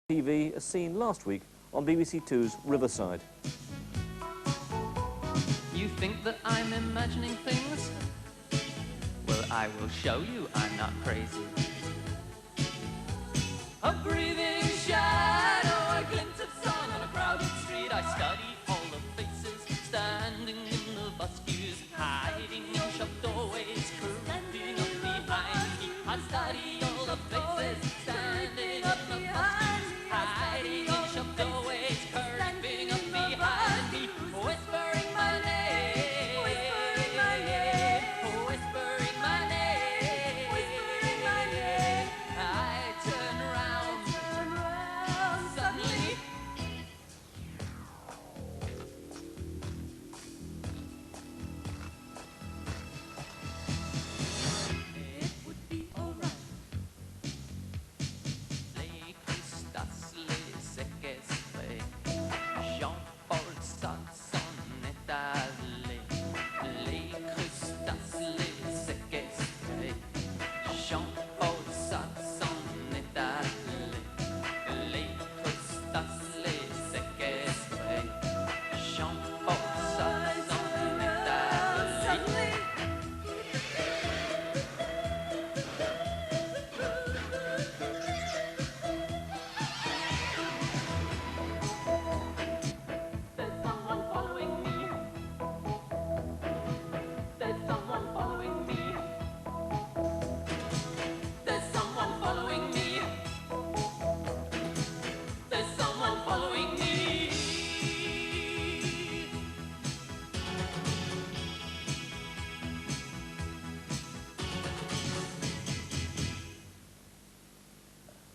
TV as seen last week on BBC Two's Riverside. You think that I'm imagining things? Well, I will show you I'm not crazy. A breathing shadow, a glint of sun on a crowded street. I study all the faces standing in the bus queues, hiding in shop doorways, creeping up behind me. I study all the faces standing in the bus queues, hiding in shop doorways, creeping up behind me, whispering my name, whispering my name, whispering my name, whispering my name. I turn round, suddenly. It would be alright. Les Christas, les séquestrés, Jean-Paul Sartre s'en est allé. Les Christas, les séquestrés, Jean-Paul Sartre s'en est allé. Les Christas, les séquestrés, Jean-Paul Sartre s'en est allé. There's someone following me. There's someone following me. There's someone following me. There's someone following me.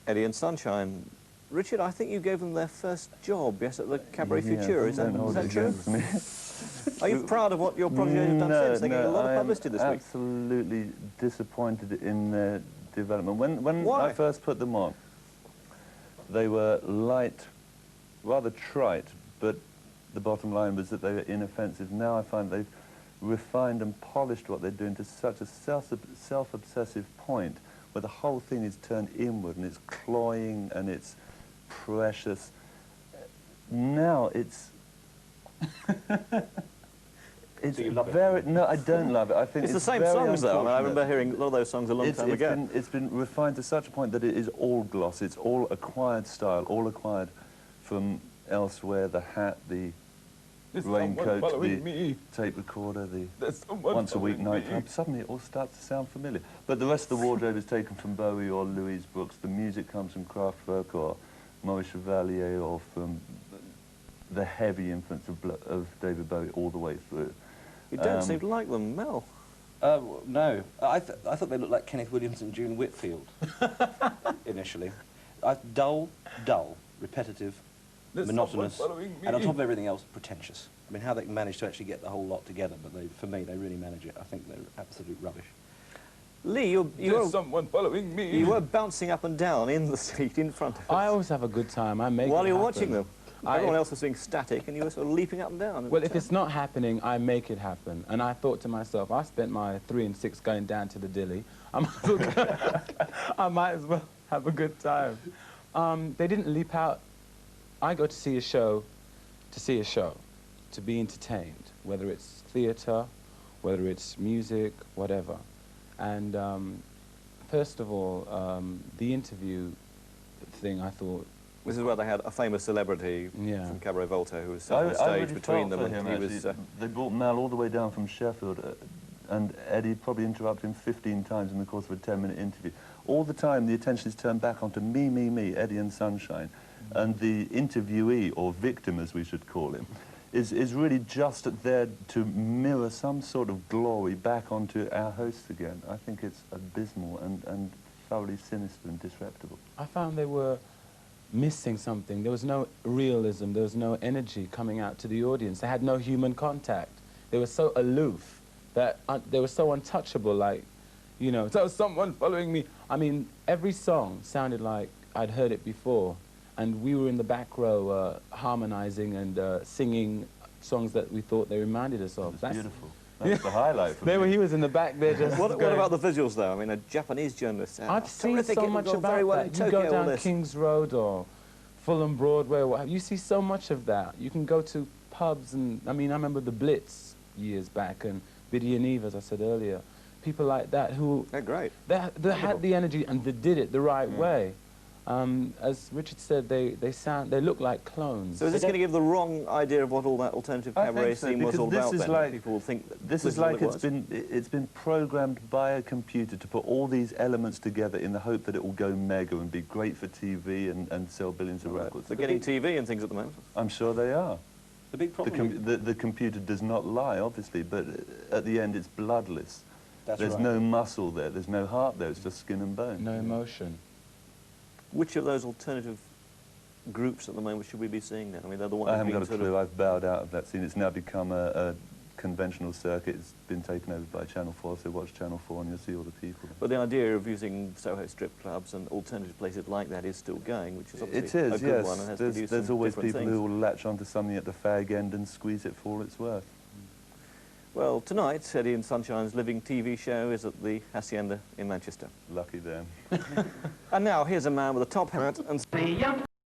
Eddie and Sunshine. Richard, I think you gave them their first job, yes, at the Cabaret Future. Is that true? Are you proud of what your protege has done since? They get a lot of publicity this week. Absolutely disappointed in their development. When Why? I first put them on, they were light, rather trite, but the bottom line was that they were inoffensive. Now I find they've refined and polished what they're doing to such a self-obsessive point, where the whole thing is turned inward and it's cloying and it's precious. Now it's... It's Do you love it? very... No, I don't love it. I think It's the same very songs, though. I mean, I unfortunate. remember hearing a lot of those songs a long time ago. It's been refined to such a point that it is all gloss. It's all acquired style, all acquired from elsewhere. The hat, the raincoat, the tape recorder, the once-a-week nightclub. Suddenly it all starts to sound familiar. But the rest of the wardrobe is taken from Bowie or Louise Brooks. The music comes from Kraftwerk or Maurice Chevalier, or from the heavy influence of David Bowie all the way through. You don't seem to like them, Mel. No, I thought they looked like Kenneth Williams and June Whitfield initially. Dull, repetitive, monotonous, and on top of everything else, pretentious. I mean, how they managed to actually get the whole lot together, but for me, they really manage it. I think they're absolute rubbish. Lee, you were someone following me. You were bouncing up and down in the seat in front of us. I always have a good time. I make While it you were happen. watching them. Everyone else was being static, and you were sort of leaping up and down. Well, if it's not happening, I make it happen. And I thought to myself, I spent my 3 and 6 going down to the dilly. I might as well have a good time. They didn't leap out. I go to see a show, to be entertained, whether it's theatre, whether it's music, whatever. And first of all, the interview thing, I thought, this is where they had a famous celebrity from Cabaret Voltaire who was sat on I stage really between felt them. for him, And he was, they brought Mel all the way down from Sheffield, and Eddie probably interrupted him 15 times in the course of a 10-minute interview. All the time, the attention is turned back onto me, Eddie and Sunshine. And the interviewee, or victim as we should call him, is really just there to mirror some sort of glory back onto our hosts again. I think it's abysmal and thoroughly sinister and disreputable. I found they were missing something. There was no realism, there was no energy coming out to the audience. They had no human contact. They were so aloof that they were so untouchable, like, you know, so someone following me. I mean, every song sounded like I'd heard it before, and we were in the back row harmonizing and singing songs that we thought they reminded us of. That's beautiful. That's the highlight for me. He was in the back there just What about the visuals, though? I mean, a Japanese journalist. I've seen so much about that. You go down King's Road or Fulham Broadway, or what have you. You see so much of that. You can go to pubs and, I mean, I remember the Blitz years back and Biddy and Eve, as I said earlier. People like that who... They're great. They had the energy and they did it the right way. As Richard said, they look like clones. So is this going to give the wrong idea of what all that alternative cabaret scene was all about then? Like, people will think this is like it's been programmed by a computer to put all these elements together in the hope that it will go mega and be great for TV and sell billions of records. They're getting TV and things at the moment. I'm sure they are. The big problem... The computer does not lie, obviously, but at the end it's bloodless. There's no muscle there, there's no heart there, it's just skin and bone. No emotion. Which of those alternative groups at the moment should we be seeing now? I mean, they're the ones I haven't got a clue. I've bowed out of that scene. It's now become a conventional circuit. It's been taken over by Channel 4, so watch Channel 4 and you'll see all the people. But the idea of using Soho strip clubs and alternative places like that is still going, which is obviously a good one and has produced There's always people things. who will latch onto something at the fag end and squeeze it for all it's worth. Well, tonight, Eddie and Sunshine's living TV show is at the Hacienda in Manchester. Lucky them. And now, here's a man with a top hat and...